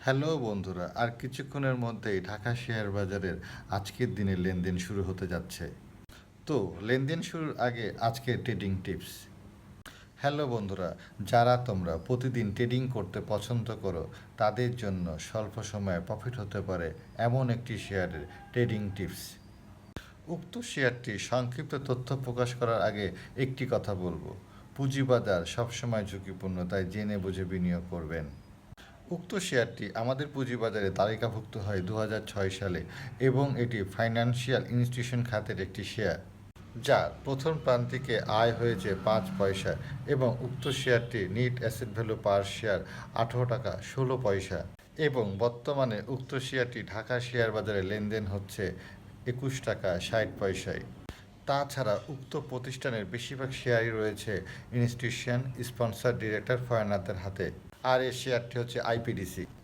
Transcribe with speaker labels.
Speaker 1: Hello বন্ধুরা, আর কিছুক্ষণের মধ্যেই ঢাকা শেয়ার বাজারের আজকের দিনের লেনদেন শুরু হতে যাচ্ছে। তো লেনদেন শুরুর আগে আজকের ট্রেডিং টিপস। হ্যালো বন্ধুরা, যারা তোমরা প্রতিদিন ট্রেডিং করতে পছন্দ করো তাদের জন্য স্বল্প সময়ে প্রফিট হতে পারে এমন একটি শেয়ারের ট্রেডিং টিপস। উক্ত শেয়ারটি সংক্ষিপ্ত তথ্য প্রকাশ করার আগে একটি কথা বলবো। পুঁজিবাজার সবসময় ঝুঁকিপূর্ণ, তাই জেনে বুঝে বিনিয়োগ করবেন। উক্ত শেয়ারটি আমাদের পুঁজিবাজারে তালিকাভুক্ত হয় ২০০৬ সালে এবং এটি ফাইন্যান্সিয়াল ইনস্টিটিউশন খাতের একটি শেয়ার, যার প্রথম প্রান্তিকে আয় হয়েছে ৫ পয়সা এবং উক্ত শেয়ারটির net asset value per share ১৮ টাকা ১৬ পয়সা এবং বর্তমানে উক্ত শেয়ারটি ঢাকা শেয়ার বাজারে লেনদেন হচ্ছে ২১ টাকা ৬০ পয়সায়। তাছাড়া উক্ত প্রতিষ্ঠানের বেশিরভাগ শেয়ারই রয়েছে ইনস্টিটিউশন স্পন্সর ডিরেক্টর ফরেনারদের হাতে, আর এই শেয়ারটি হচ্ছে আইপিডিসি।